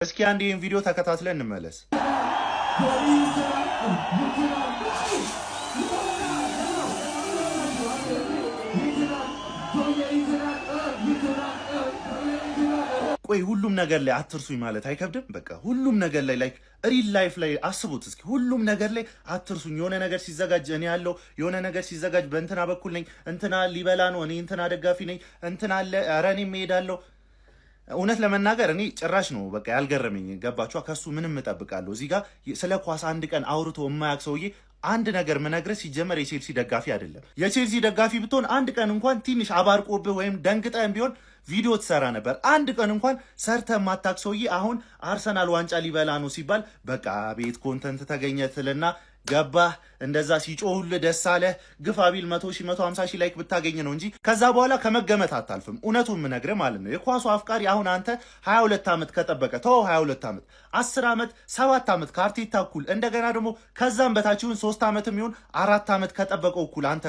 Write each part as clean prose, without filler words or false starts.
እስኪ አንድ ይሄን ቪዲዮ ተከታትለን እንመለስ። ቆይ ሁሉም ነገር ላይ አትርሱኝ ማለት አይከብድም? በቃ ሁሉም ነገር ላይ ላይክ ሪል ላይፍ ላይ አስቡት እስኪ። ሁሉም ነገር ላይ አትርሱኝ። የሆነ ነገር ሲዘጋጅ እኔ ያለው የሆነ ነገር ሲዘጋጅ በእንትና በኩል ነኝ፣ እንትና ሊበላ ነው፣ እኔ እንትና ደጋፊ ነኝ፣ እንትና አለ፣ ኧረ እኔም እሄዳለሁ። እውነት ለመናገር እኔ ጭራሽ ነው በቃ ያልገረመኝ። ገባችኋ? ከሱ ምንም እጠብቃለሁ። እዚህ ጋር ስለ ኳስ አንድ ቀን አውርቶ የማያውቅ ሰውዬ አንድ ነገር ምነግርህ ሲጀመር የቼልሲ ደጋፊ አይደለም። የቼልሲ ደጋፊ ብትሆን አንድ ቀን እንኳን ትንሽ አባርቆብህ ወይም ደንግጠህም ቢሆን ቪዲዮ ትሰራ ነበር። አንድ ቀን እንኳን ሰርተህ የማታውቅ ሰውዬ አሁን አርሰናል ዋንጫ ሊበላ ነው ሲባል በቃ ቤት ኮንተንት ተገኘ ትልና ገባህ እንደዛ ሲጮሁልህ ደስ አለህ። ግፋ ቢል 100 ሺህ 150 ሺህ ላይክ ብታገኝ ነው እንጂ ከዛ በኋላ ከመገመት አታልፍም። እውነቱን የምነግርህ ማለት ነው። የኳሱ አፍቃሪ አሁን አንተ 22 ዓመት ከጠበቀ ተው 22 ዓመት 10 ዓመት 7 ዓመት ከአርቴታ እኩል እንደገና ደግሞ ከዛም በታች ይሁን 3 ዓመትም ይሁን 4 ዓመት ከጠበቀው እኩል አንተ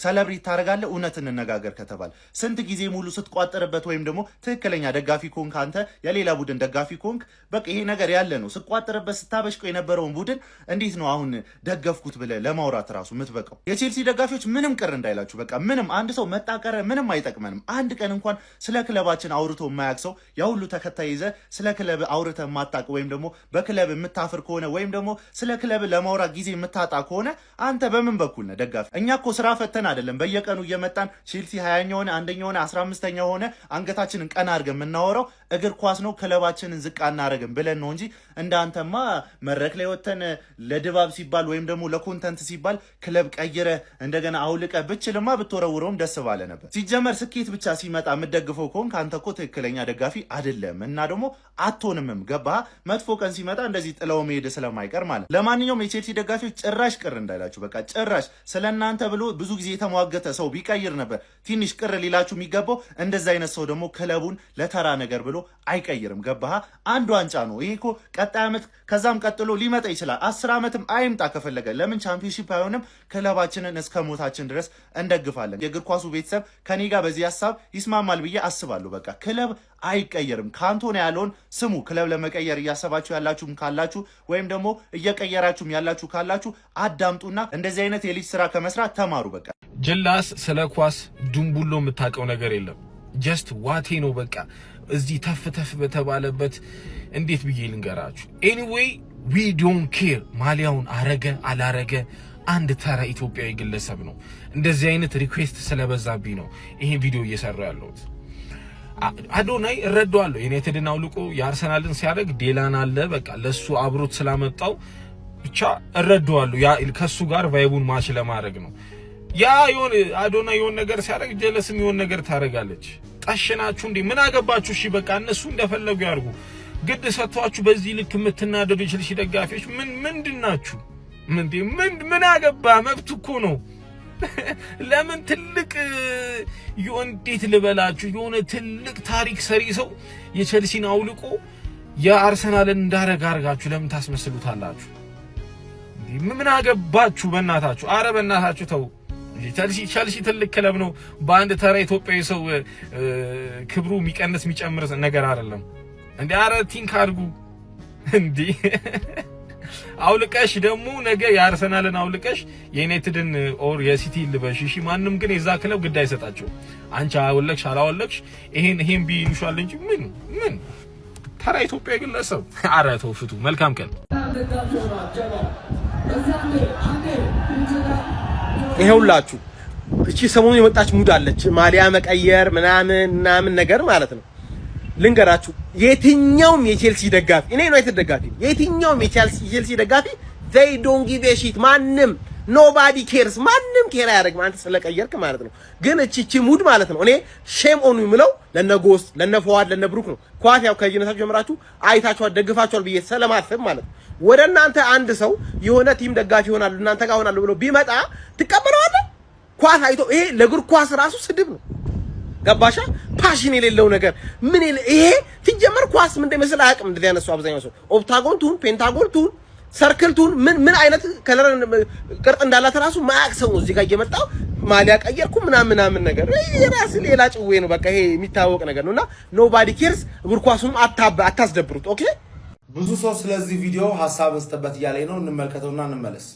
ሰለብሪቲ ታደርጋለህ። እውነት እንነጋገር ከተባለ ስንት ጊዜ ሙሉ ስትቋጥርበት ወይም ደግሞ ትክክለኛ ደጋፊ ኮንክ አንተ የሌላ ቡድን ደጋፊ ኮንክ በቃ ይሄ ነገር ያለ ነው። ስትቋጥርበት ስታበሽቀው የነበረውን ቡድን እንዴት ነው አሁን ደገፍኩት ብለህ ለማውራት ራሱ የምትበቃው? የቼልሲ ደጋፊዎች ምንም ቅር እንዳይላችሁ በቃ ምንም አንድ ሰው መጣቀረ ምንም አይጠቅመንም። አንድ ቀን እንኳን ስለ ክለባችን አውርቶ የማያውቅ ሰው ያሁሉ ተከታይ ይዘህ ስለ ክለብ አውርተህ የማታውቅ ወይም ደግሞ በክለብ የምታፍር ከሆነ ወይም ደግሞ ስለ ክለብ ለማውራት ጊዜ የምታጣ ከሆነ አንተ በምን በኩል ነህ ደጋፊ? እኛ እኮ ስራ ፈተን አይደለም በየቀኑ እየመጣን ቼልሲ 20ኛ ሆነ 1ኛ ሆነ 15ኛ ሆነ አንገታችንን ቀና አድርገን የምናወራው እግር ኳስ ነው ክለባችንን ዝቅ አናደርግም ብለን ነው እንጂ እንዳንተማ መድረክ ላይ ወተን ለድባብ ሲባል ወይም ደግሞ ለኮንተንት ሲባል ክለብ ቀይረ እንደገና አውልቀ ብችልማ ብትወረውረውም ደስ ባለ ነበር። ሲጀመር ስኬት ብቻ ሲመጣ የምትደግፈው ከሆንክ አንተ እኮ ትክክለኛ ደጋፊ አይደለም እና ደግሞ አትሆንምም። ገባህ? መጥፎ ቀን ሲመጣ እንደዚህ ጥለው መሄድ ስለማይቀር ማለት። ለማንኛውም የቼልሲ ደጋፊዎች ጭራሽ ቅር እንዳይላችሁ በቃ ጭራሽ ስለእናንተ ብሎ ብዙ ጊዜ የተሟገተ ሰው ቢቀይር ነበር ትንሽ ቅር ሊላችሁ የሚገባው። እንደዛ አይነት ሰው ደግሞ ክለቡን ለተራ ነገር ብሎ አይቀይርም። ገባህ? አንድ ዋንጫ ነው ይሄ እኮ ቀጣይ ዓመት ከዛም ቀጥሎ ሊመጣ ይችላል። 10 ዓመትም አይምጣ ከፈለገ ለምን ቻምፒዮንሺፕ አይሆንም? ክለባችንን እስከ ሞታችን ድረስ እንደግፋለን። የእግር ኳሱ ቤተሰብ ከኔ ጋር በዚህ ሀሳብ ይስማማል ብዬ አስባለሁ። በቃ ክለብ አይቀየርም። ካንቶና ያለውን ስሙ። ክለብ ለመቀየር እያሰባችሁ ያላችሁም ካላችሁ ወይም ደግሞ እየቀየራችሁም ያላችሁ ካላችሁ አዳምጡና እንደዚህ አይነት የልጅ ስራ ከመስራት ተማሩ። በቃ ጅላስ ስለ ኳስ ዱምቡሎ የምታውቀው ነገር የለም። ጀስት ዋቴ ነው በቃ እዚህ ተፍ ተፍ በተባለበት እንዴት ብዬ ልንገራችሁ። ኤኒዌይ ዊ ዶንት ኬር ማሊያውን አረገ አላረገ አንድ ተራ ኢትዮጵያዊ ግለሰብ ነው። እንደዚህ አይነት ሪኩዌስት ስለበዛብኝ ነው ይሄን ቪዲዮ እየሰራው ያለሁት። አዶናይ እረዳዋለሁ። ዩናይትድን አውልቆ የአርሰናልን ሲያደርግ ዴላን አለ በቃ ለሱ አብሮት ስላመጣው ብቻ እረዳዋለሁ። ያ ከሱ ጋር ቫይቡን ማች ለማድረግ ነው። ያ ይሁን አዶናይ የሆነ ነገር ሲያደርግ ጀለስም የሆነ ነገር ታደርጋለች። ጠሽናችሁ እንዴ ምን አገባችሁ? እሺ በቃ እነሱ እንደፈለጉ ያርጉ። ግድ ሰጥቷችሁ በዚህ ልክ የምትናደዱ ቼልሲ ደጋፊዎች ምንድናችሁ? ምን አገባ? መብት እኮ ነው። ለምን ትልቅ እንዴት ልበላችሁ የሆነ ትልቅ ታሪክ ሰሪ ሰው የቼልሲን አውልቆ የአርሰናልን እንዳረጋ አርጋችሁ ለምን ታስመስሉታላችሁ? ምን አገባችሁ? በእናታችሁ አረ በእናታችሁ ተው። ቼልሲ ትልቅ ክለብ ነው። በአንድ ተራ ኢትዮጵያዊ ሰው ክብሩ የሚቀንስ የሚጨምር ነገር አይደለም እንዴ። አረ ቲንክ አድርጉ እንዴ። አውልቀሽ ደግሞ ነገ የአርሰናልን አውልቀሽ የዩናይትድን ኦር የሲቲ ልበሽ። እሺ ማንም ግን የዛ ክለብ ግድ አይሰጣቸው። አንቺ አወለቅሽ አላወለቅሽ ይሄን ቢሉሻል እንጂ ምን ተራ ኢትዮጵያዊ ግለሰብ። አረ ተው ፍቱ። መልካም ቀን። ይሄውላችሁ እቺ ሰሞኑን የመጣች ሙድ አለች ማሊያ መቀየር ምናምን ነገር ማለት ነው። ልንገራችሁ የትኛውም የቼልሲ ደጋፊ እኔ ዩናይትድ ደጋፊ የትኛውም የቼልሲ ደጋፊ they don't give a shit ማንም nobody cares ማንም ኬር አያደርግም አንተ ስለቀየርክ ማለት ነው። ግን እቺ ሙድ ማለት ነው እኔ ሼም ኦን የሚለው ለነጎስ ለነፈዋድ ለነብሩክ ነው። ኳስ ያው ከጅነታችሁ ጀምራችሁ አይታችኋል ደግፋችኋል ብዬ ስለማስብ ማለት ነው። ወደ እናንተ አንድ ሰው የሆነ ቲም ደጋፊ ይሆናል እናንተ ጋር ሆናል ብሎ ቢመጣ ትቀበለዋለህ? ኳስ አይቶ ይሄ ለእግር ኳስ ራሱ ስድብ ነው። ገባሻ? ፓሽን የሌለው ነገር ምን ይሄ ሲጀመር ኳስ ምን እንደሚመስል አያውቅም። እንደዚህ አይነት ሰው አብዛኛው ሰው ኦክታጎን ቱን ፔንታጎን ቱን ሰርክል ቱን ምን አይነት ከለር ቅርጽ እንዳላት ራሱ ማያውቅ ሰው ነው እዚህ ጋር እየመጣው ማሊያ ቀየርኩ ምናምን ነገር የራስ ሌላ ጭዌ ነው። በቃ ይሄ የሚታወቅ ነገር ነውና ኖባዲ ኬርስ። እግር ኳሱን አታስደብሩት። ኦኬ ብዙ ሰው ስለዚህ ቪዲዮ ሐሳብ እንስጥበት እያለኝ ነው። እንመልከተውና እንመለስ።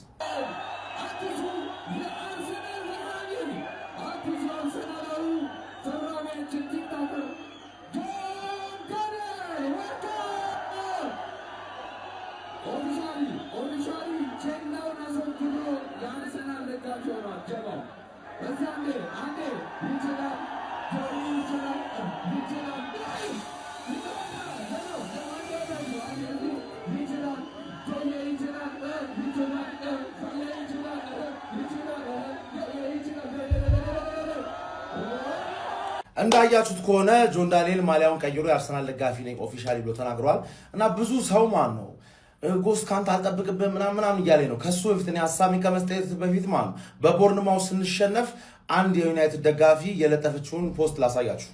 እንዳያችሁት ከሆነ ጆን ዳንኤል ማሊያውን ቀይሮ የአርሰናል ደጋፊ ነኝ ኦፊሻሊ ብሎ ተናግሯል። እና ብዙ ሰው ማን ነው ጎስ ካንተ አልጠብቅብህ ምናምን እያለኝ ነው። ከሱ በፊት እኔ ሐሳቤን ከመስጠት በፊት ማን በቦርንማውዝ ስንሸነፍ አንድ የዩናይትድ ደጋፊ የለጠፈችውን ፖስት ላሳያችሁ።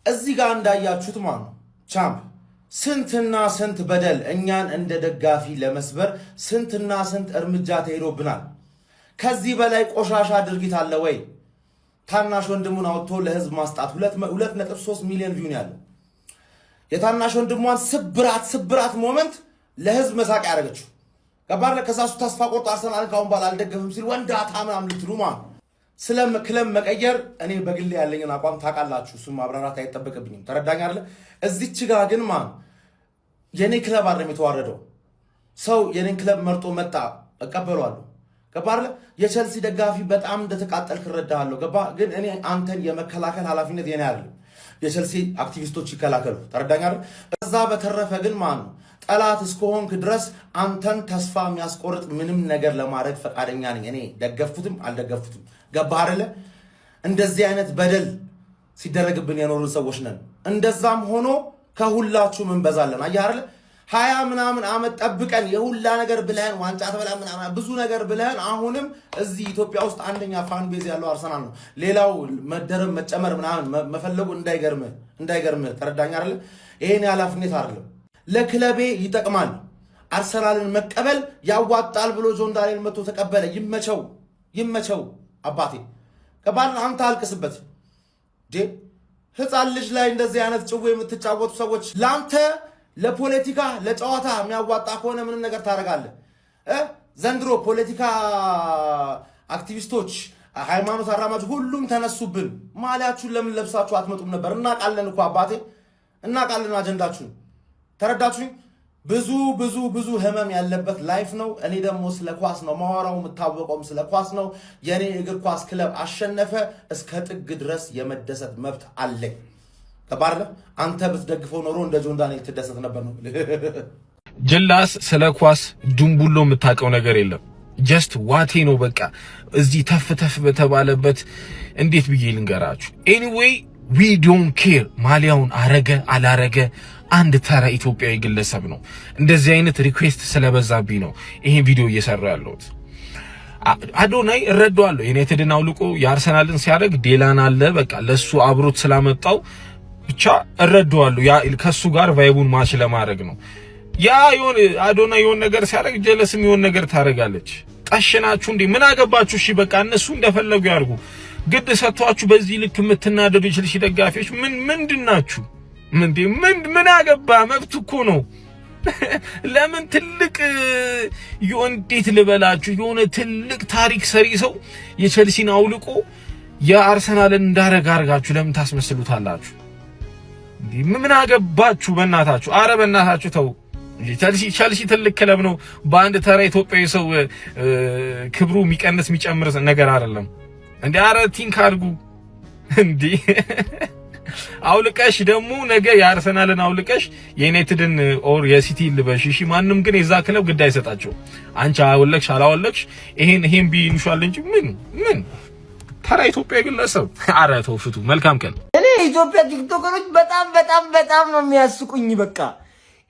እዚህ ጋር እንዳያችሁት ማለት ነው ቻምፕ ስንትና ስንት በደል እኛን እንደ ደጋፊ ለመስበር ስንትና ስንት እርምጃ ተሄዶብናል። ከዚህ በላይ ቆሻሻ ድርጊት አለ ወይ? ታናሽ ወንድሙን አውጥቶ ለህዝብ ማስጣት 2.3 ሚሊዮን ቪው ያለው የታናሽ ወንድሟን ስብራት ሞመንት ለህዝብ መሳቅ ያደረገችው ገባለ። ከዛሱ ተስፋ ቆርጦ አርሰናል ካሁን በኋላ አልደገፍም ሲል ወንዳታ ምናምን ልትሉ ማለት ስለ ክለብ መቀየር እኔ በግሌ ያለኝን አቋም ታውቃላችሁ። እሱም ማብራራት አይጠበቅብኝም። ተረዳኝ አይደለ? እዚች ጋር ግን ማን የኔ ክለብ አይደለም የተዋረደው ሰው የኔን ክለብ መርጦ መጣ እቀበለዋለሁ። ገባ አይደለ? የቸልሲ ደጋፊ በጣም እንደተቃጠልክ እረዳሃለሁ። ገባ? ግን እኔ አንተን የመከላከል ኃላፊነት የኔ አይደለም። የቸልሲ አክቲቪስቶች ይከላከሉ። ተረዳኝ አይደለ? ከዛ በተረፈ ግን ማን ጠላት እስከሆንክ ድረስ አንተን ተስፋ የሚያስቆርጥ ምንም ነገር ለማድረግ ፈቃደኛ ነኝ። እኔ ደገፍኩትም አልደገፍኩትም። ገባህ አይደለ? እንደዚህ አይነት በደል ሲደረግብን የኖሩ ሰዎች ነን። እንደዛም ሆኖ ከሁላችሁም እንበዛለን። አየህ አይደለ? 20 ምናምን ዓመት ጠብቀን የሁላ ነገር ብለህን ዋንጫ ተበላ ምናምን ብዙ ነገር ብለህን አሁንም እዚህ ኢትዮጵያ ውስጥ አንደኛ ፋን ቤዝ ያለው አርሰናል ነው። ሌላው መደረም መጨመር ምናምን መፈለጉ እንዳይገርምህ። ተረዳኝ አይደለ? ይሄን ኃላፊነት አይደለም ለክለቤ ይጠቅማል። አርሰናልን መቀበል ያዋጣል ብሎ ጆን ዳንኤል መጥቶ ተቀበለ። ይመቸው አባቴ። ከባል አንተ አልቅስበት ዴ ህፃን ልጅ ላይ እንደዚህ አይነት ጭው የምትጫወቱ ሰዎች ላንተ ለፖለቲካ ለጨዋታ የሚያዋጣ ከሆነ ምንም ነገር ታደርጋለህ። ዘንድሮ ፖለቲካ አክቲቪስቶች፣ ሃይማኖት አራማጅ ሁሉም ተነሱብን። ማሊያችሁን ለምን ለብሳችሁ አትመጡም ነበር? እናቃለን እኮ አባቴ፣ እናቃለን አጀንዳችሁን። ተረዳችሁኝ? ብዙ ህመም ያለበት ላይፍ ነው። እኔ ደግሞ ስለ ኳስ ነው ማወራው፣ የምታወቀውም ስለ ኳስ ነው። የኔ እግር ኳስ ክለብ አሸነፈ፣ እስከ ጥግ ድረስ የመደሰት መብት አለኝ። ተባረረ። አንተ ብትደግፈው ኖሮ እንደ ጆን ዳንኤል ትደሰት ነበር ነው። ጅላስ ስለ ኳስ ዱምቡሎ የምታውቀው ነገር የለም። ጀስት ዋቴ ነው በቃ። እዚህ ተፍ በተባለበት እንዴት ብዬ ልንገራችሁ? ኤኒዌይ ዊ ዶንት ኬር ማሊያውን አረገ አላረገ አንድ ተራ ኢትዮጵያዊ ግለሰብ ነው። እንደዚህ አይነት ሪኩዌስት ስለበዛብኝ ነው ይሄን ቪዲዮ እየሰራ ያለሁት። አዶናይ እረዳዋለሁ። ዩናይትድን አውልቆ የአርሰናልን ሲያደርግ ዴላን አለ በቃ ለሱ አብሮት ስላመጣው ብቻ እረዳዋለሁ። ያ ከሱ ጋር ቫይቡን ማች ለማድረግ ነው። ያ ይሁን አዶናይ የሆነ ነገር ሲያደርግ ጀለስም የሆነ ነገር ታደርጋለች። ጠሽናችሁ እንዴ ምን አገባችሁ? እሺ በቃ እነሱ እንደፈለጉ ያርጉ። ግድ ሰጥቷችሁ በዚህ ልክ የምትናደዱ ቸልሲ ደጋፊዎች ምንድናችሁ? ምን አገባ? መብት እኮ ነው። ለምን ትልቅ እንዴት ልበላችሁ የሆነ ትልቅ ታሪክ ሰሪ ሰው የቸልሲን አውልቆ የአርሰናልን እንዳረጋ አርጋችሁ ለምን ታስመስሉታላችሁ? ምን አገባችሁ? በእናታችሁ አረ በእናታችሁ ተው። ቸልሲ ትልቅ ክለብ ነው። በአንድ ተራ ኢትዮጵያዊ ሰው ክብሩ የሚቀንስ የሚጨምር ነገር አይደለም እንዴ። አረ ቲንክ አድርጉ እንዴ። አውልቀሽ ደግሞ ነገ የአርሰናልን አውልቀሽ የዩናይትድን ኦር የሲቲ ልበሽ። እሺ ማንም ግን የዛ ክለብ ግድ አይሰጣቸው። አንቺ አወለቅሽ አላወለቅሽ ይሄን ቢይኑሻል እንጂ ምን ተራ ኢትዮጵያ ግለሰብ። አረ ተው ፍቱ። መልካም ቀን። እኔ ኢትዮጵያ ቲክቶከሮች በጣም ነው የሚያስቁኝ። በቃ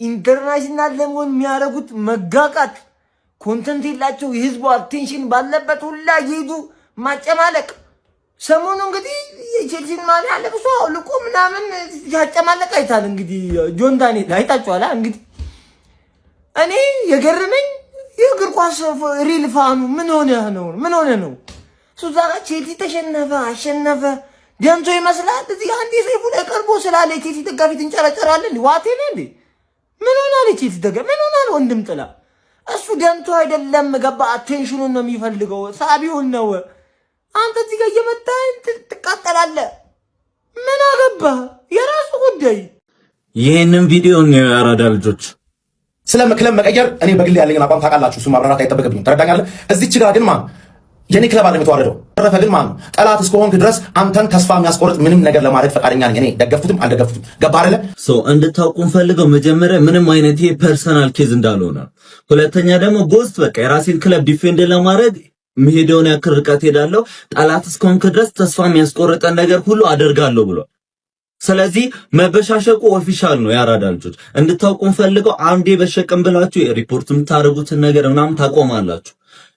ኢንተርናሽናል ለመሆን የሚያደርጉት መጋቃት፣ ኮንተንት የላቸው። የህዝቡ አቴንሽን ባለበት ሁላ ይሄዱ ማጨማለቅ። ሰሞኑ እንግዲህ የቼልሲን ማሊያ ለብሶ አውልቆ ምናምን ያጨማለቅ አይታል። እንግዲህ ጆን ዳንኤል አይታችኋላ። እንግዲህ እኔ የገረመኝ የእግር ኳስ ሪል ፋኑ ምን ሆነ ነው ሱዛ ቼልሲ ተሸነፈ አሸነፈ ደምቶ ይመስላል። እዚህ አንዴ ሰይፉ ላይ ቀርቦ ስላለ ቼልሲ ደጋፊ ትንጨረጨራለህ። ዋቴ ነው እንዴ? ምን ሆናል? ቼልሲ ደጋፊ ምን ሆናል? ወንድም ጥላ እሱ ደምቶ አይደለም ገባ። አቴንሽኑን ነው የሚፈልገው፣ ሳቢውን ነው። አንተ እዚህ ጋር እየመጣህ ትቃጠላለህ። ምን አገባ? የራሱ ጉዳይ። ይሄንን ቪዲዮ ነው ያራዳ ልጆች ስለ ክለብ መቀየር እኔ በግል ያለኝን አቋም ታውቃላችሁ። እሱ ማብራራት አይጠበቅብኝም። ተረዳኛለህ? እዚች ጋር ግን የኔ ክለብ አይደለም የተዋረደው። ተረፈ ግን ጠላት እስከሆንክ ድረስ አንተን ተስፋ የሚያስቆርጥ ምንም ነገር ለማድረግ ፈቃደኛ ነኝ። እኔ ደገፍኩትም አልደገፍኩትም። ገባ አይደለ? እንድታውቁ ፈልገው መጀመሪያ ምንም አይነት ይሄ ፐርሰናል ኬዝ እንዳልሆነ፣ ሁለተኛ ደግሞ ጎስት በቃ የራሴን ክለብ ዲፌንድ ለማድረግ መሄደውን ያክል ርቀት ሄዳለሁ፣ ጠላት እስከሆንክ ድረስ ተስፋ የሚያስቆርጠን ነገር ሁሉ አደርጋለሁ ብሏል። ስለዚህ መበሻሸቁ ኦፊሻል ነው። ያራዳ ልጆች እንድታውቁ ፈልገው አንዴ በሸቀም ብላችሁ ሪፖርት የምታደርጉትን ነገር ምናምን ታቆማላችሁ።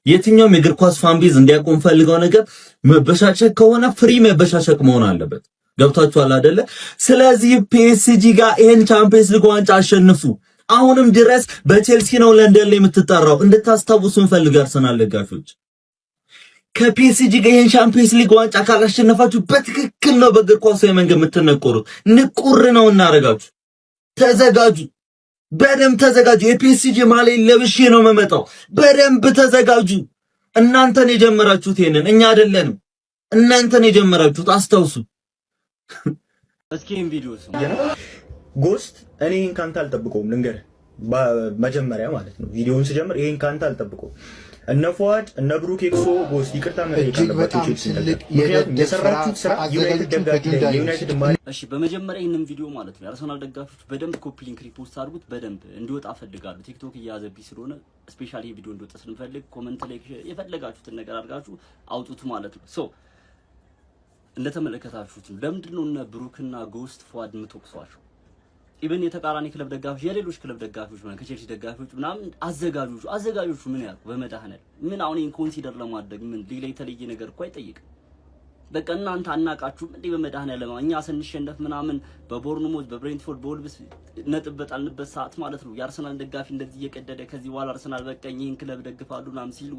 የትኛውም የእግር ኳስ ፋን ቤዝ እንዲያቆም ፈልገው ነገር መበሻሸቅ ከሆነ ፍሪ መበሻሸቅ መሆን አለበት። ገብታችኋል አይደለ? ስለዚህ ፒኤስጂ ጋር ይሄን ቻምፒየንስ ሊግ ዋንጫ አሸንፉ። አሁንም ድረስ በቼልሲ ነው ለንደን ላይ የምትጠራው። እንድታስታውሱ እንፈልግ አርሰናል ደጋፊዎች። ከፒኤስጂ ጋር ይሄን ቻምፒየንስ ሊግ ዋንጫ ካላሸነፋችሁ በትክክል ነው በእግር ኳስ መንገድ የምትነቆሩት። ንቁር ነው እናረጋችሁ። ተዘጋጁ፣ በደንብ ተዘጋጁ። የፒኤስጂ ማሊያ ለብሼ ነው የምመጣው። በደንብ ተዘጋጁ። እናንተን የጀመራችሁት ይሄንን እኛ አይደለንም። እናንተን የጀመራችሁት አስታውሱ። እስኪ ይሄን ቪዲዮ ጎስት እኔ ይሄን ካንተ አልጠብቀውም። ልንገርህ መጀመሪያ ማለት ነው ቪዲዮውን ስጀምር ይሄን ካንተ አልጠብቀውም። እነ ፉአድ እነ ብሩክ ኤክሶ ጎስት ይቅርታ መጠየቅ አለባቸው። ምክንያቱም የሰራችሁት ስራ ዩናይትድ ደጋፊ ዩናይትድ ማለት እሺ። በመጀመሪያ ይሄንን ቪዲዮ ማለት ነው የአርሰናል ደጋፊዎች በደንብ ኮፒ ሊንክ ሪፖስት አድርጉት። በደንብ እንዲወጣ ፈልጋለሁ። ቲክቶክ እያያዘብኝ ስለሆነ ስፔሻሊ ቪዲዮ እንዲወጣ ስለምፈልግ ኮሜንት ላይ የፈለጋችሁትን ነገር አድርጋችሁ አውጡት ማለት ነው። ሶ እንደተመለከታችሁት ለምንድን ነው እነ ብሩክና ጎስት ፉአድ የምትወቅሷቸው? ኢቨን የተቃራኒ ክለብ ደጋፊዎች የሌሎች ክለብ ደጋፊዎች ማለት ከቼልሲ ደጋፊዎች ምናምን አዘጋጆቹ ምን ያልኩ በመዳህነል ምን አሁን ይሄን ኮንሲደር ለማድረግ ምን ሌላ የተለየ ነገር እኮ አይጠይቅም። በቃ እናንተ አናቃችሁም እንዴ? በመዳህነል እኛ ስንሸነፍ ምናምን በቦርንሞዝ በብሬንትፎርድ በወልብስ ነጥብ በጣልንበት ሰዓት ማለት ነው የአርሰናል ደጋፊ እንደዚህ እየቀደደ ከዚህ በኋላ አርሰናል በቃኝ ይሄን ክለብ ደግፋሉ ምናምን ሲሉ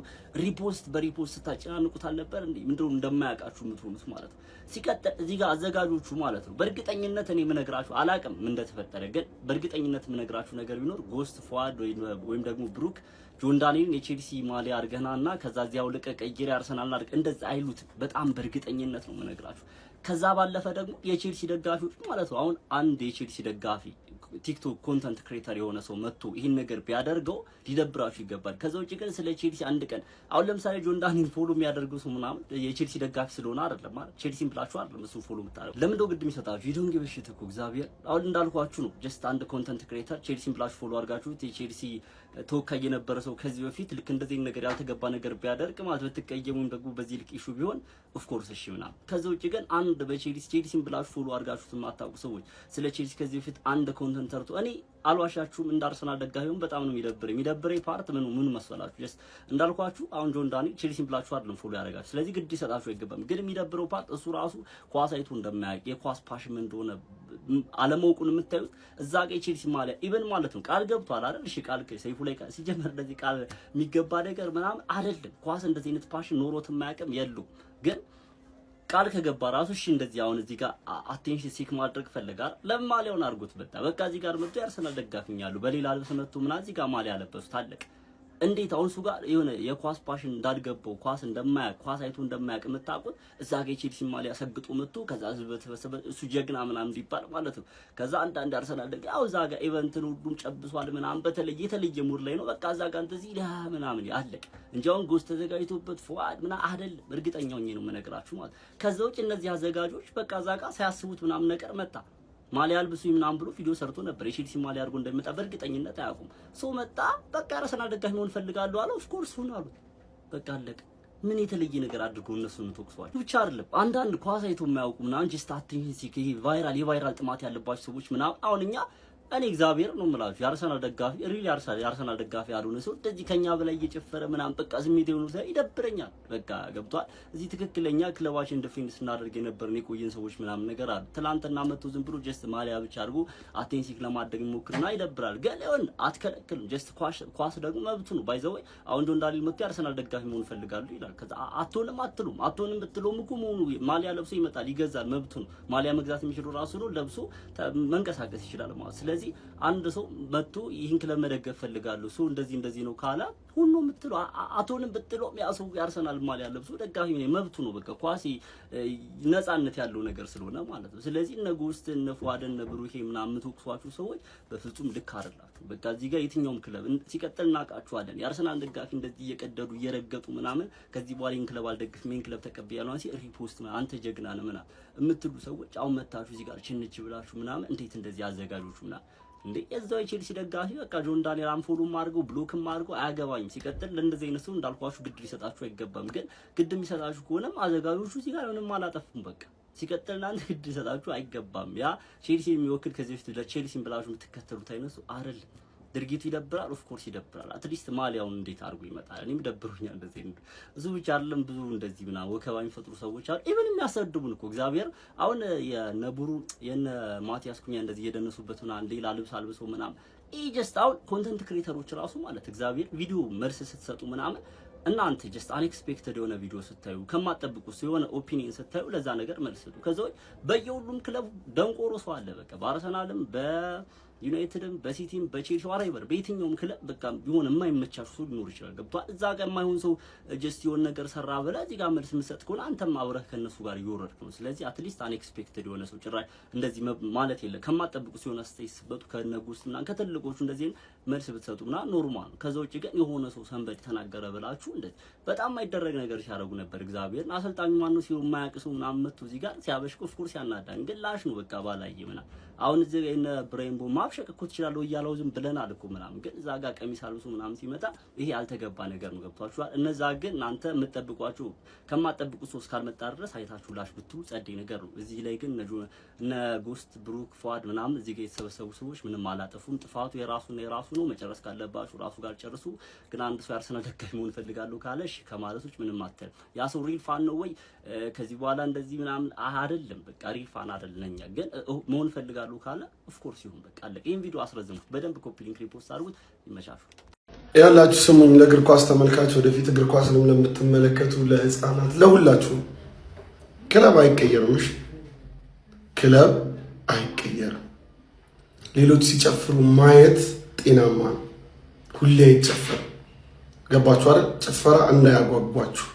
በሪፖስት ስታጨናንቁት አልነበር እንዴ? ምንድነው እንደማያውቃችሁ የምትሆኑት ማለት ነው። ሲቀጥል እዚህ ጋር አዘጋጆቹ ማለት ነው በእርግጠኝነት እኔ የምነግራችሁ አላቅም ምን እንደተፈጠረ፣ ግን በእርግጠኝነት የምነግራችሁ ነገር ቢኖር ጎስት ፉአድ ወይም ደግሞ ብሩክ ጆን ዳንኤልን የቼልሲ ማሊያ አርገናና ከዛ እዚያው ልቀ ቀይሬ አርሰናል አርገ እንደዛ አይሉትም። በጣም በእርግጠኝነት ነው የምነግራችሁ። ከዛ ባለፈ ደግሞ የቼልሲ ደጋፊዎች ማለት ነው አሁን አንድ የቼልሲ ደጋፊ ቲክቶክ ኮንተንት ክሬተር የሆነ ሰው መጥቶ ይሄን ነገር ቢያደርገው ሊደብራችሁ ይገባል። ከዛ ውጪ ግን ስለ ቼልሲ አንድ ቀን አሁን ለምሳሌ ጆን ዳንኤል ፎሎ የሚያደርገው ሰው ምናምን የቼልሲ ደጋፊ ስለሆነ አይደለም ማለት ቼልሲን ብላችሁ አይደለም እሱ ፎሎ የምታደርጉ። ለምን እንደው ግድ የሚሰጣችሁ ይዶንግ በሽት እኮ እግዚአብሔር አሁን እንዳልኳችሁ ነው። ጀስት አንድ ኮንተንት ክሬተር ቼልሲን ብላችሁ ፎሎ አድርጋችሁት የቼልሲ ተወካይ የነበረ ሰው ከዚህ በፊት ልክ እንደዚህ ነገር ያልተገባ ነገር ቢያደርግ ማለት ብትቀየሙኝ ደግሞ በዚህ ልክ ኢሹ ቢሆን ኦፍ ኮርስ እሺ ምናምን። ከዛ ውጪ ግን አንድ ቼልሲን ብላችሁ ፎሎ አድርጋችሁት የማታውቁ ሰዎች ስለ ቼልሲ ከዚህ በፊት አንድ ኮንተንት ሰርቶ እኔ አልዋሻችሁም እንደ አርሰናል ደጋፊውን በጣም ነው የሚደብረኝ ፓርት ምን መሰላችሁ? ጀስት እንዳልኳችሁ አሁን ጆን ዳንኤል ቼልሲን ብላችሁ አይደለም ፎሎ ያደርጋችሁ፣ ስለዚህ ግድ ይሰጣችሁ አይገባም። ግን የሚደብረው ፓርት እሱ ራሱ ኳስ አይቶ እንደማያውቅ የኳስ ፓሽን እንደሆነ አለማወቁን የምታዩት እዛ ጋር ቼልሲ ማሊያ ኢቨን ማለት ነው ቃል ገብቷል አይደል? እሺ ቃል ሰይፉ ላይ ሲጀመር እንደዚህ ቃል የሚገባ ነገር ምናምን አይደለም። ኳስ እንደዚህ አይነት ፓሽን ኖሮት የማያውቅም የለው ግን ቃል ከገባ ራሱ እሺ እንደዚህ አሁን እዚህ ጋር አቴንሽን ሲክ ማድረግ ፈልጋል። ለምን ማሊያውን አድርጎት በቃ እዚህ ጋር መጥቶ ያርሰናል ደጋፊኝ ያሉ በሌላ ልብስ መጥቶ ምናምን እዚህ ጋር ማሊያ ለበሱት አለቀ። እንዴት አሁን እሱ ጋር የሆነ የኳስ ፓሽን እንዳልገባው ኳስ እንደማያውቅ ኳስ አይቶ እንደማያውቅ የምታውቁት እዛ ጋር የቼልሲ ማሊያ ሰግጦ መጥቶ ከዛ በተበሰበ እሱ ጀግና ምናምን እንዲባል ማለት ነው። ከዛ አንድ አርሰናል ደጋ አው እዛ ጋር ኢቨንትን ሁሉም ጨብሷል ምናምን የተለየ ሙድ ላይ ነው። በቃ እዛ ጋር እንደዚህ ምናምን አለቀ እንጂ አሁን ጎስት ተዘጋጅቶበት ፉአድ ምናምን አይደለም። እርግጠኛው ነው የምነግራችሁ ማለት። ከዛ ውጭ እነዚህ አዘጋጆች በቃ እዛ ጋር ሳያስቡት ምናምን ነገር መጣ ማሊያ አልብሱኝ ምናምን ብሎ ቪዲዮ ሰርቶ ነበር። የቼልሲ ማሊያ አድርጎ እንደሚመጣ በእርግጠኝነት አያውቁም። ሰው መጣ በቃ አርሰናል ደጋፊ መሆን ፈልጋለሁ አለ። ኦፍ ኮርስ ሁን አሉት። በቃ አለቀ። ምን የተለየ ነገር አድርገው እነሱን ተወቅሷል ብቻ አይደለም። አንዳንድ ኳስ አይቶ የማያውቁ ምናምን ጀስት አቴንሽን ሲክ የቫይራል ጥማት ያለባቸው ሰዎች ምናምን አሁን እኛ እኔ እግዚአብሔር ነው የምላችሁ የአርሰናል ደጋፊ ሪሊ የአርሰናል ደጋፊ ያልሆነ ሰው እንደዚህ ከኛ በላይ እየጨፈረ ምናምን በቃ ስሜት የሆኑ ሰው ይደብረኛል። በቃ ገብቷል። እዚህ ትክክለኛ ክለባችን ዲፌንድ ስናደርግ የነበርን የቆየን ሰዎች ምናምን ነገር አለ። ትላንትና መጥቶ ዝም ብሎ ጀስት ማሊያ ብቻ አድርጎ አቴንሲክ ለማድረግ ይሞክርና ይደብራል። ግን ይሁን አትከለክልም። ጀስት ኳስ ደግሞ መብቱ ነው። ባይዘው አሁን እንዳሊል መጥቶ የአርሰናል ደጋፊ መሆን ፈልጋሉ ይላል። ከዛ አትሆንም ብትሉም እኮ መሆኑ ማሊያ ለብሶ ይመጣል፣ ይገዛል፣ መብቱ ነው። ማሊያ መግዛት የሚችለው ራሱ ነው። ለብሶ መንቀሳቀስ ይችላል ማለት። ስለዚህ አንድ ሰው መጥቶ ይህን ክለብ መደገፍ ፈልጋለሁ ሰው እንደዚህ ነው ካላ ሁሉ ምትሉ አቶንም ብትለው ያሰው ያርሰናል ማሊያ ለብሶ ደጋፊ ነው መብቱ ነው። በቃ ኳሲ ነፃነት ያለው ነገር ስለሆነ ማለት ነው። ስለዚህ እነ ጎስት እነ ፏድ እነ ብሩኬ ምናምን የምትወቅሷችሁ ሰዎች በፍጹም ልክ አይደላችሁ። በቃ እዚህ ጋር የትኛውም ክለብ ሲቀጥል እናቃችኋለን። የአርሰናል ደጋፊ እንደዚህ እየቀደዱ እየረገጡ ምናምን ከዚህ በኋላ ይህን ክለብ አልደግፍም ይህን ክለብ ተቀብያለሁ አንሲ ሪፖስት አንተ ጀግና ነህ ምናምን የምትሉ ሰዎች አሁን መታችሁ እዚህ ጋር ችንች ብላችሁ ምናምን እንዴት እንደዚህ አዘጋጆች ምናምን እንዴ የዛው የቼልሲ ደጋፊ በቃ ጆን ዳንኤል አንፎሎም አድርገው ብሎክም አድርገው አያገባኝም። ሲቀጥል ለእንደዚህ አይነት ሰው እንዳልኳችሁ ግድ ሊሰጣችሁ አይገባም። ግን ግድ የሚሰጣችሁ ከሆነም አዘጋጆቹ እዚህ ጋር ምንም አላጠፉም። በቃ ሲቀጥል እናንተ ግድ ሊሰጣችሁ አይገባም። ያ ቼልሲ የሚወክል ከዚህ በፊት ለቼልሲን ብላችሁ የምትከተሉት አይነት ሰው አይደል። ድርጊቱ ይደብራል። ኦፍ ኮርስ ይደብራል። አትሊስት ማሊያውን እንዴት አድርጎ ይመጣል? እኔም ደብሮኛል። እንደዚህ ብዙ ብቻ አይደለም ብዙ እንደዚህ ምናምን ወከባ የሚፈጥሩ ሰዎች አሉ። ኢቭን የሚያሰድቡን እኮ እግዚአብሔር አሁን የነብሩ የነ ማቲያስ ኩኛ እንደዚህ እየደነሱበት ምናምን ሌላ ልብስ አልብሰው ምናምን ጀስት አሁን ኮንተንት ክሬተሮች ራሱ ማለት እግዚአብሔር ቪዲዮ መልስ ስትሰጡ ምናምን እናንተ ጀስት አንኤክስፔክትድ የሆነ ቪዲዮ ስታዩ ከማጠብቁት የሆነ ኦፒኒየን ስታዩ ለዛ ነገር መልስ ሰጡ። ከዛው በየሁሉም ክለብ ደንቆሮ ሰው አለ። በቃ በአርሰናልም በዩናይትድም በሲቲም በቼልሲ ዋራይበር በየትኛውም ክለብ በቃ የሆነ የማይመቻችሁ ሰው ሊኖር ይችላል። ገብቷል። እዛ ጋር የማይሆን ሰው ጀስት የሆነ ነገር ሰራ ብለህ እዚህ ጋር መልስ የምትሰጥ ከሆነ አንተም አብረህ ከነሱ ጋር እየወረድክ ነው። ስለዚህ አትሊስት አንኤክስፔክትድ የሆነ ሰው ጭራሽ እንደዚህ ማለት የለም። ከማጠብቁት የሆነ ስቴት ስበጡ ከነጉስ እና ከትልቆቹ እንደዚህ መልስ ብትሰጡና ኖርማል ነው። ከዛ ውጪ ግን የሆነ ሰው ሰንበድ ተናገረ ብላችሁ እንደዚህ በጣም የማይደረግ ነገር ሲያደርጉ ነበር። እግዚአብሔር አሰልጣኙ ማነው ሲው የማያውቅ ሰው ምናምን መጥቶ እዚህ ጋር ሲያበሽቁ ኦፍ ኮርስ ያናዳኝ ግን ላሽ ነው በቃ ባላየ ምናምን አሁን እዚህ ጋር እነ ብሬንቦ ማብሸቅ እኮ ትችላለህ እያለው ዝም ብለናል እኮ ምናምን ግን እዛ ጋር ቀሚስ አልብሶ ምናምን ሲመጣ ይሄ ያልተገባ ነገር ነው። ገብቷችኋል? እነዛ ግን እናንተ የምትጠብቋቸው ከማትጠብቁት ሰው እስካልመጣ ድረስ አይታችሁ ላሽ ብትሉ ጸዴ ነገር ነው። እዚህ ላይ ግን እነ ጎስት ብሩክ ፏድ ምናምን እዚህ ጋር የተሰበሰቡ ሰዎች ምንም አላጠፉም። ጥፋቱ የራሱ ነው። መጨረስ ካለባችሁ ራሱ ጋር ጨርሱ። ግን አንድ ሰው ያርሰናል ደጋፊ መሆን ፈልጋለሁ ካለሽ ከማለቶች ምንም አትል። ያ ሰው ሪል ፋን ነው ወይ ከዚህ በኋላ እንደዚህ ምናምን አይደለም። በቃ ሪል ፋን አይደለም። ግን መሆን ፈልጋለሁ ካለ ኦፍ ኮርስ ይሁን። በቃ አለ። ይሄን ቪዲዮ አስረዘምኩት። በደንብ ኮፒ ሊንክ ሪፖስት አድርጉት። ይመቻችሁ። ያላችሁ ስሙኝ፣ ለእግር ኳስ ተመልካች ወደፊት እግር ኳስንም ለምትመለከቱ ለህፃናት፣ ለሁላችሁ ክለብ አይቀየርም። እሺ ክለብ አይቀየርም። ሌሎች ሲጨፍሩ ማየት ጤናማ ነው። ሁሌ አይጨፈር። ገባችሁ አይደል? ጭፈራ እንዳያጓጓችሁ።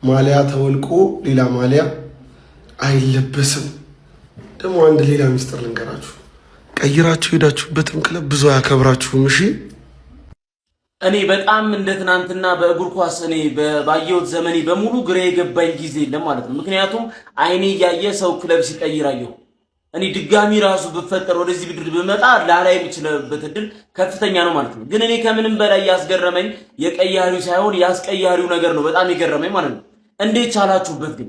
ማሊያ ተወልቆ ሌላ ማሊያ አይለበስም። ደግሞ አንድ ሌላ ሚስጥር ልንገራችሁ። ቀይራችሁ ሄዳችሁበትም ክለብ ብዙ አያከብራችሁም። እሺ እኔ በጣም እንደ ትናንትና በእግር ኳስ እኔ ባየሁት ዘመኔ በሙሉ ግራ የገባኝ ጊዜ የለም ማለት ነው። ምክንያቱም አይኔ እያየ ሰው ክለብ ሲቀይር አየሁ። እኔ ድጋሚ ራሱ ብፈጠር ወደዚህ ብድር ብመጣ ላላይ የምችልበት እድል ከፍተኛ ነው ማለት ነው። ግን እኔ ከምንም በላይ ያስገረመኝ የቀያሪው ሳይሆን ያስቀያሪው ነገር ነው በጣም የገረመኝ ማለት ነው። እንዴት ቻላችሁበት ግን?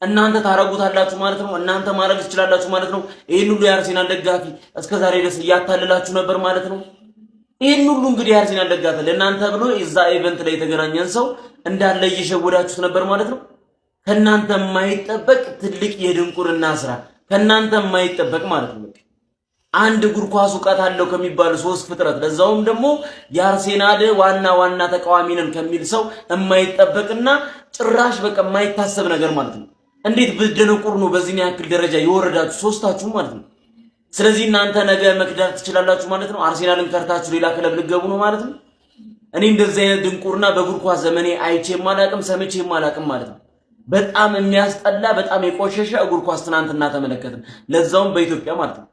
እናንተ ታረጉታላችሁ ማለት ነው። እናንተ ማድረግ ትችላላችሁ ማለት ነው። ይሄን ሁሉ የአርሰናል ደጋፊ እስከዛሬ ድረስ እያታለላችሁ ነበር ማለት ነው። ይሄን ሁሉ እንግዲህ የአርሰናል ደጋፊ ለእናንተ ብሎ እዛ ኢቨንት ላይ የተገናኘን ሰው እንዳለ እየሸወዳችሁት ነበር ማለት ነው። ከናንተ የማይጠበቅ ትልቅ የድንቁርና ስራ ከናንተ የማይጠበቅ ማለት ነው። አንድ እግር ኳስ ዕውቀት አለው ከሚባሉ ሶስት ፍጥረት ለዛውም ደግሞ የአርሰናል ዋና ተቃዋሚ ነን ከሚል ሰው የማይጠበቅና ጭራሽ በቃ የማይታሰብ ነገር ማለት ነው። እንዴት ብትደነቁሩ ነው በዚህ ያክል ደረጃ የወረዳችሁ ሶስታችሁ ማለት ነው። ስለዚህ እናንተ ነገ መክዳት ትችላላችሁ ማለት ነው። አርሰናልን ከርታችሁ ሌላ ክለብ ልገቡ ነው ማለት ነው። እኔ እንደዚህ አይነት ድንቁርና በእግር ኳስ ዘመኔ አይቼም አላቅም ሰምቼም አላቅም ማለት ነው። በጣም የሚያስጠላ በጣም የቆሸሸ እግር ኳስ ትናንትና ተመለከትን፣ ለዛውም በኢትዮጵያ ማለት ነው።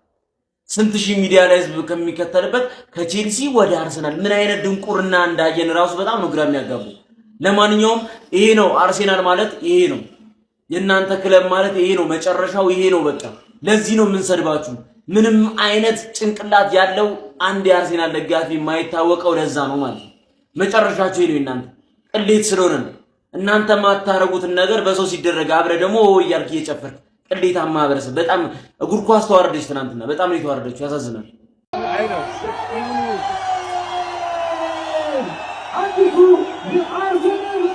ስንት ሺህ ሚዲያ ላይ ህዝብ ከሚከተልበት ከቼልሲ ወደ አርሰናል ምን አይነት ድንቁርና እንዳየን ራሱ በጣም ነው ግራ የሚያጋቡ። ለማንኛውም ይሄ ነው አርሰናል ማለት ይሄ ነው። የእናንተ ክለብ ማለት ይሄ ነው። መጨረሻው ይሄ ነው። በቃ ለዚህ ነው የምንሰድባችሁ። ምንም አይነት ጭንቅላት ያለው አንድ የአርሰናል ደጋፊ የማይታወቀው ለዛ ነው ማለት ነው። መጨረሻችሁ ይሄ ነው። እናንተ ቅሌት ስለሆነ ነው። እናንተ ማታረጉትን ነገር በሰው ሲደረግ አብረ ደግሞ እያልክ እየጨፈርክ ቅሌታማ ማህበረሰብ። በጣም እግር ኳስ ተዋረደች ትናንትና። በጣም ነው የተዋረደችው። ያሳዝናል።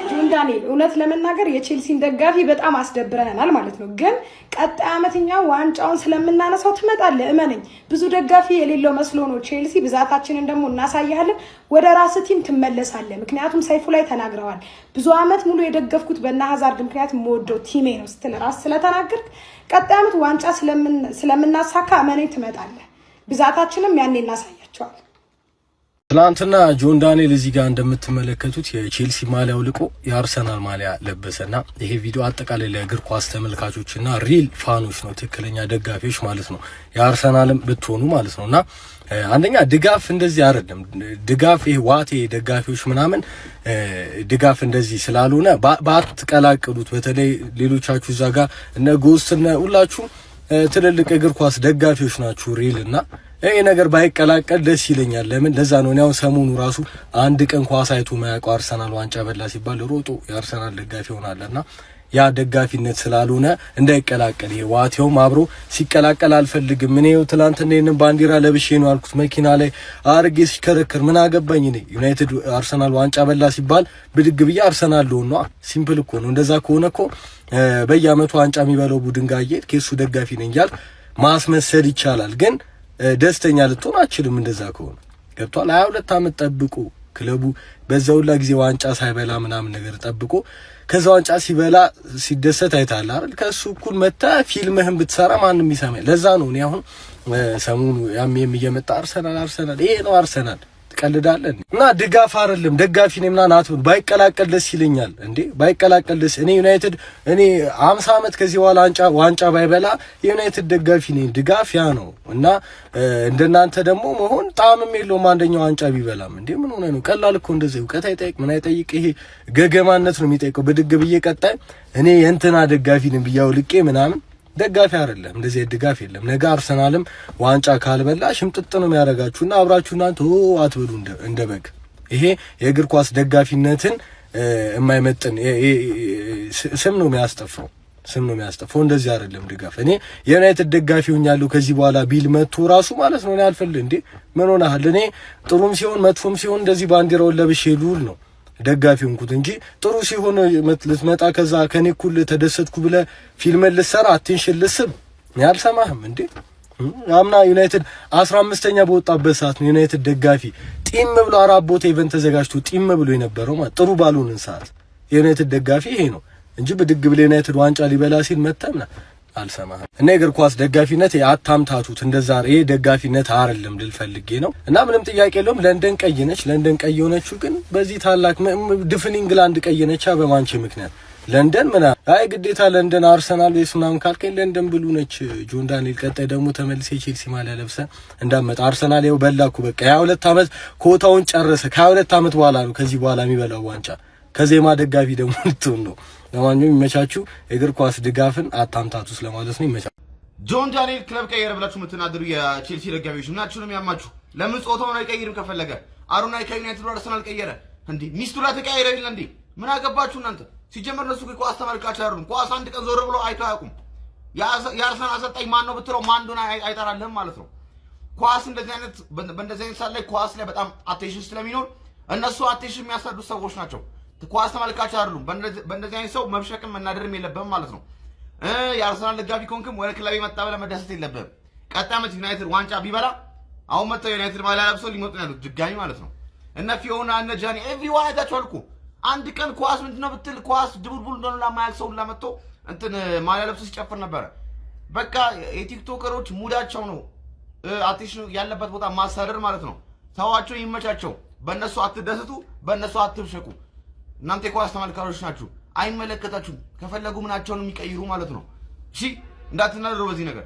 ጆን ዳንኤል እውነት ለመናገር የቼልሲን ደጋፊ በጣም አስደብረናል ማለት ነው። ግን ቀጣይ ዓመትኛ ዋንጫውን ስለምናነሳው ትመጣለህ፣ እመነኝ። ብዙ ደጋፊ የሌለው መስሎ ነው ቼልሲ። ብዛታችንን ደግሞ እናሳያለን። ወደ ራስ ቲም ትመለሳለህ። ምክንያቱም ሰይፉ ላይ ተናግረዋል። ብዙ ዓመት ሙሉ የደገፍኩት በእነ ሀዛርድ ምክንያት የምወደው ቲሜ ነው ስትል ራስ ስለተናገርክ ቀጣይ ዓመት ዋንጫ ስለምናሳካ እመነኝ ትመጣለህ። ብዛታችንም ያኔ እናሳያቸዋል። ትናንትና ጆን ዳንኤል እዚህ ጋር እንደምትመለከቱት የቼልሲ ማሊያ አውልቆ የአርሰናል ማሊያ ለበሰና ይሄ ቪዲዮ አጠቃላይ ለእግር ኳስ ተመልካቾችና ሪል ፋኖች ነው፣ ትክክለኛ ደጋፊዎች ማለት ነው፣ የአርሰናልም ብትሆኑ ማለት ነውና አንደኛ ድጋፍ እንደዚህ አይደለም። ድጋፍ ይሄ ዋቴ ደጋፊዎች ምናምን ድጋፍ እንደዚህ ስላልሆነ ባትቀላቅሉት። በተለይ ሌሎቻችሁ እዛ ጋር እነ ጎስትና ሁላችሁ ትልልቅ እግር ኳስ ደጋፊዎች ናችሁ ሪል እና ይሄ ነገር ባይቀላቀል ደስ ይለኛል። ለምን ለዛ ነው ያው ሰሞኑ ራሱ አንድ ቀን ኳስ አይቶ ማያውቀው አርሰናል ዋንጫ በላ ሲባል ሮጦ የአርሰናል ደጋፊ ሆናለና ያ ደጋፊነት ስላልሆነ እንዳይቀላቀል ይሄ ዋቴውም አብሮ ሲቀላቀል አልፈልግም። እኔ ትላንትና ይሄንን ባንዲራ ለብሼ ነው አልኩት መኪና ላይ አርጌ ሲከረከር ምን አገባኝ እኔ። ዩናይትድ አርሰናል ዋንጫ በላ ሲባል ብድግ ብዬ አርሰናል ነው። ሲምፕል እኮ ነው። እንደዛ ከሆነ እኮ በየአመቱ ዋንጫ የሚበላው ቡድን ጋር እየሄድክ የሱ ደጋፊ ነኝ ያል ማስመሰል ይቻላል። ግን ደስተኛ ልትሆን አችልም እንደዛ ከሆነ ገብቷል። 22 አመት ጠብቆ ክለቡ በዛውላ ጊዜ ዋንጫ ሳይበላ ምናምን ነገር ጠብቆ ከዛ ዋንጫ ሲበላ ሲደሰት አይታል አይደል? ከሱ እኩል መጣ ፊልምህን ብትሰራ ማንንም ይሰማል። ለዛ ነው እኔ አሁን ሰሞኑ ያም እየመጣ አርሰናል ይሄ ነው አርሰናል ትቀልዳለህ እና ድጋፍ አይደለም ደጋፊ ነኝ ምናምን አትበል። ባይቀላቀል ደስ ይለኛል እንዴ ባይቀላቀል ደስ እኔ ዩናይትድ እኔ 50 አመት ከዚህ በኋላ ዋንጫ ባይበላ የዩናይትድ ደጋፊ ነኝ። ድጋፍ ያ ነው እና እንደናንተ ደግሞ መሆን ጣዕምም የለውም። አንደኛው ዋንጫ ቢበላም እንዴ ምን ሆነ ነው? ቀላል እኮ እንደዚህ እውቀት አይጠይቅ ምን አይጠይቅ። ይሄ ገገማነት ነው የሚጠይቀው። ብድግ ብዬ ቀጣይ እኔ የእንትና ደጋፊ ነኝ ብያው ልቄ ምናምን ደጋፊ አይደለም። እንደዚህ ድጋፍ የለም። ነገ አርሰናልም ዋንጫ ካልበላ ሽምጥጥ ነው የሚያረጋችሁና አብራችሁ እናንተ አትበሉ እንደ በግ። ይሄ የእግር ኳስ ደጋፊነትን የማይመጥን ስም ነው የሚያስጠፋው። እንደዚህ አይደለም ድጋፍ። እኔ የዩናይትድ ደጋፊ ሆኛለሁ ከዚህ በኋላ ቢል መጥቶ ራሱ ማለት ነው እኔ አልፈልግ እንዴ ምን ሆነሃል? እኔ ጥሩም ሲሆን መጥፎም ሲሆን እንደዚህ ባንዲራውን ለብሼ ልውል ነው ደጋፊ ሆንኩት እንጂ ጥሩ ሲሆን ልትመጣ ከዛ ከኔ እኩል ተደሰትኩ ብለ ፊልም ልትሰራ አቴንሽን ልስብ ያልሰማህም እንዴ። አምና ዩናይትድ 15ኛ በወጣበት ሰዓት ነው ዩናይትድ ደጋፊ ጢም ብሎ አራት ቦታ ኢቨንት ተዘጋጅቶ ጢም ብሎ የነበረው ማለት ጥሩ ባልሆነን ሰዓት የዩናይትድ ደጋፊ ይሄ ነው እንጂ ብድግ ብለ ዩናይትድ ዋንጫ ሊበላ ሲል መተምና አልሰማህም። እና የእግር ኳስ ደጋፊነት አታምታቱት። እንደዛ ይሄ ደጋፊነት አይደለም ልፈልጌ ነው። እና ምንም ጥያቄ የለውም። ለንደን ቀይ ነች። ለንደን ቀይ ሆነችው ግን በዚህ ታላቅ ድፍን ኢንግላንድ ቀይ ነች በማንቼ ምክንያት ለንደን ምና አይ ግዴታ ለንደን አርሰናል ወይስ ምናምን ካልከኝ ለንደን ብሉ ነች። ጆን ዳንኤል ቀጣይ ደግሞ ተመልሰ ቼልሲ ማሊያ ለብሰ እንዳመጣ አርሰናል ይኸው በላኩ በቃ 22 አመት ኮታውን ጨረሰ። ከ22 አመት በኋላ ነው ከዚህ በኋላ የሚበላው ዋንጫ። ከዜማ ደጋፊ ደግሞ ልትሆን ነው። ለማንኛውም ይመቻችሁ። የእግር ኳስ ድጋፍን አታምታቱ ስለማለት ነው። ይመቻችሁ። ጆን ዳንኤል ክለብ ቀየረ ብላችሁ የምትናገሩ የቼልሲ ደጋፊዎች ምናችሁንም ያማችሁ። ለምን ጾታውን አይቀይርም? ከፈለገ አሩናይ ከዩናይትድ ወደ አርሰናል ቀየረ እንዴ? ሚስቱ ላይ ተቀየረ ይል እንዴ? ምን አገባችሁ እናንተ? ሲጀመር እነሱ ኳስ ተመልካች አይደሉም። ኳስ አንድ ቀን ዞር ብሎ አይቶ አያውቁም። የአርሰናል አሰልጣኝ ማን ነው ብትለው ማን እንደሆነ አይጠራልህም ማለት ነው። ኳስ እንደዚህ አይነት ሳለ ኳስ ላይ በጣም አቴንሽን ስለሚኖር እነሱ አቴንሽን የሚያሰዱት ሰዎች ናቸው። ኳስ ተመልካች አይደሉም። በእንደዚህ አይነት ሰው መብሸቅም መናደርም የለብህም ማለት ነው። የአርሰናል ደጋፊ ኮንክም ወደ ክለብ መጣ ብለህ መደሰት የለብህም። ቀጣይ ዓመት ዩናይትድ ዋንጫ ቢበላ አሁን መጥተው ዩናይትድ ማሊያ ለብሰው ሊመጡ ነው ያሉት ድጋሚ ማለት ነው። እነ ፊዮና እነ ጃኒ ኤቭሪዋን አይታችኋል እኮ አንድ ቀን ኳስ ምንድነው ብትል ኳስ ድቡልቡል እንደሆነ ለማያውቅ ሰው ለመጥቶ እንትን ማሊያ ለብሶ ሲጨፍር ነበረ። በቃ የቲክቶከሮች ሙዳቸው ነው አቴንሽን ያለበት ቦታ ማሳደር ማለት ነው። ተዋቸው፣ ይመቻቸው። በእነሱ አትደሰቱ፣ በእነሱ አትብሸቁ። እናንተ የኳስ ተመልካቾች ናችሁ፣ አይመለከታችሁም። ከፈለጉ ምናቸውን የሚቀይሩ ማለት ነው። እሺ እንዳትናደሩ በዚህ ነገር።